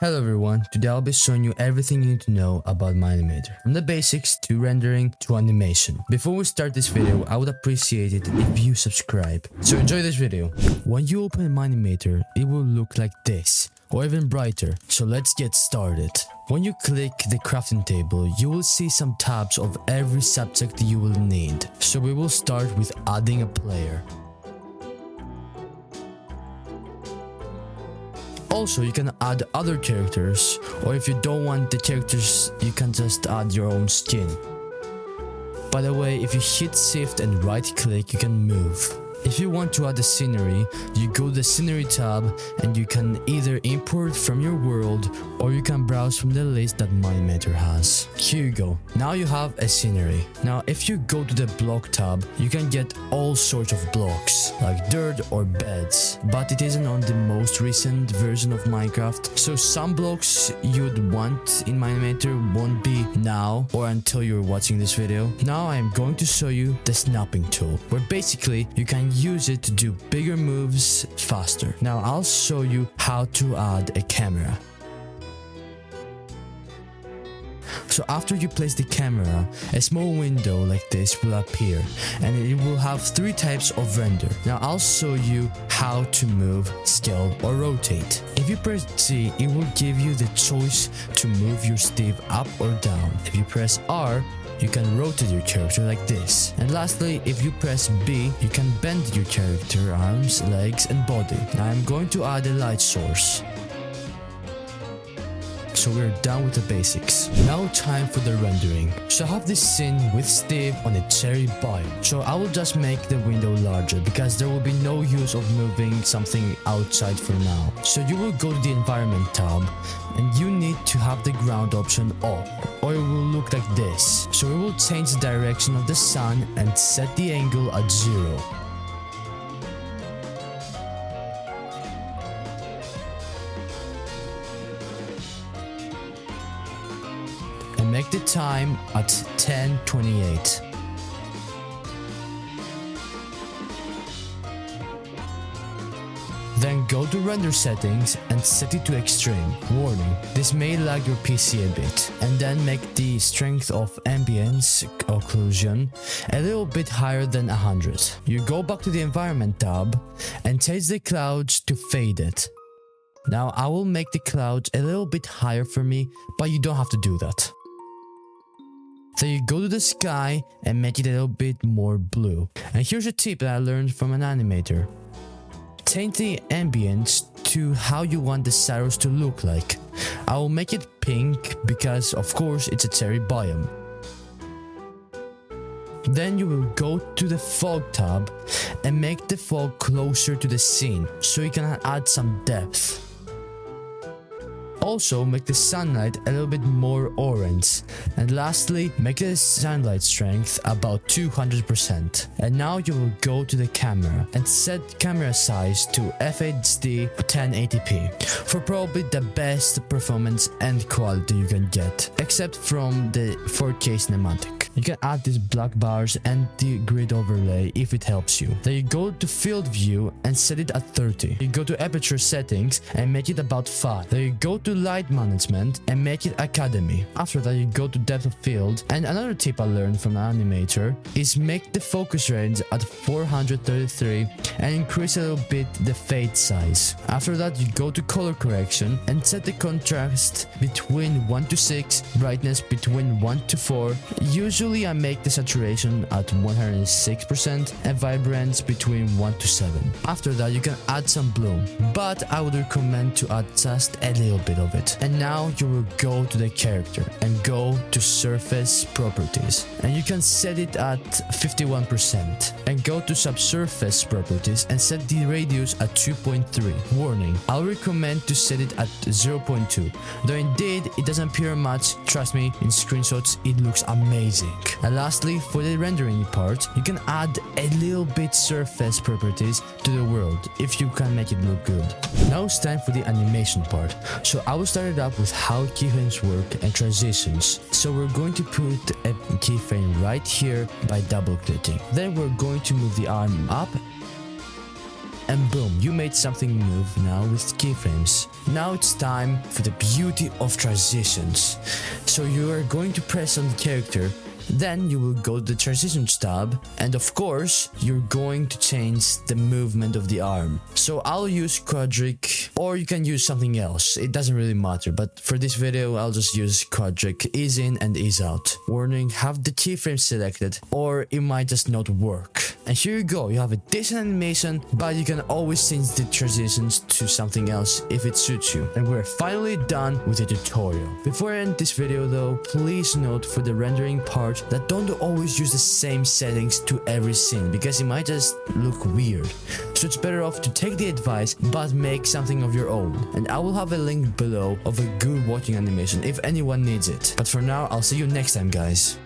Hello everyone, today I'll be showing you everything you need to know about Mine-Imator, from the basics to rendering to animation. Before we start this video, I would appreciate it if you subscribe. So enjoy this video. When you open Mine-Imator, it will look like this, or even brighter. So let's get started. When you click the crafting table, you will see some tabs of every subject you will need. So we will start with adding a player. Also, you can add other characters, or if you don't want the characters, you can just add your own skin. By the way, if you hit shift and right click, you can move. If you want to add a scenery, you go to the scenery tab and you can either import from your world or you can browse from the list that Mine-Imator has. Here you go. Now you have a scenery. Now if you go to the block tab, you can get all sorts of blocks like dirt or beds, but it isn't on the most recent version of Minecraft. So some blocks you'd want in Mine-Imator won't be now or until you're watching this video. Now I am going to show you the snapping tool, where basically you can use it to do bigger moves faster. Now I'll show you how to add a camera. So after you place the camera, a small window like this will appear and it will have three types of render. Now I'll show you how to move, scale or rotate. If you press C, it will give you the choice to move your Steve up or down. If you press R, you can rotate your character like this. And lastly, if you press B, you can bend your character arms, legs and body. Now I'm going to add a light source. So we're done with the basics. Now time for the rendering. So I have this scene with Steve on a cherry biome. So I will just make the window larger because there will be no use of moving something outside for now. So you will go to the environment tab and you need to have the ground option up, or it will look like this. So we will change the direction of the sun and set the angle at 0. And make the time at 10:28. Then go to render settings and set it to extreme. Warning, this may lag your PC a bit. And then make the strength of ambience occlusion a little bit higher than 100. You go back to the environment tab and change the clouds to faded. Now I will make the clouds a little bit higher for me, but you don't have to do that. So you go to the sky and make it a little bit more blue. And here's a tip that I learned from an animator. Change the ambience to how you want the shadows to look like. I will make it pink because of course it's a cherry biome. Then you will go to the fog tab and make the fog closer to the scene so you can add some depth. Also make the sunlight a little bit more orange. And lastly, make the sunlight strength about 200%. And now you will go to the camera and set camera size to FHD 1080p for probably the best performance and quality you can get, except from the 4K cinematic. You can add these black bars and the grid overlay if it helps you. Then you go to field view and set it at 30. You go to aperture settings and make it about 5. Then you go to light management and make it academy. After that you go to depth of field, and another tip I learned from an animator is make the focus range at 433 and increase a little bit the fade size. After that you go to color correction and set the contrast between 1 to 6, brightness between 1 to 4. Usually I make the saturation at 106% and vibrance between 1 to 7. After that you can add some bloom, but I would recommend to add just a little bit of it. And now you will go to the character and go to surface properties, and you can set it at 51% and go to subsurface properties and set the radius at 2.3. Warning, I'll recommend to set it at 0.2, though indeed it doesn't appear much. Trust me, in screenshots it looks amazing. And lastly, for the rendering part, you can add a little bit surface properties to the world if you can make it look good. Now it's time for the animation part. So I will start it up with how keyframes work and transitions. So we're going to put a keyframe right here by double clicking. Then we're going to move the arm up and boom, you made something move now with keyframes. Now it's time for the beauty of transitions. So you are going to press on the character, then you will go to the transitions tab, and of course you're going to change the movement of the arm. So I'll use quadric, or you can use something else, it doesn't really matter, but for this video I'll just use quadric, ease in and ease out. Warning, have the keyframe selected or it might just not work. And here you go, you have a decent animation, but you can always change the transitions to something else if it suits you. And we're finally done with the tutorial. Before I end this video though, please note for the rendering part that don't always use the same settings to every scene, because it might just look weird. So it's better off to take the advice but make something of your own. And I will have a link below of a good walking animation if anyone needs it. But for now, I'll see you next time, guys.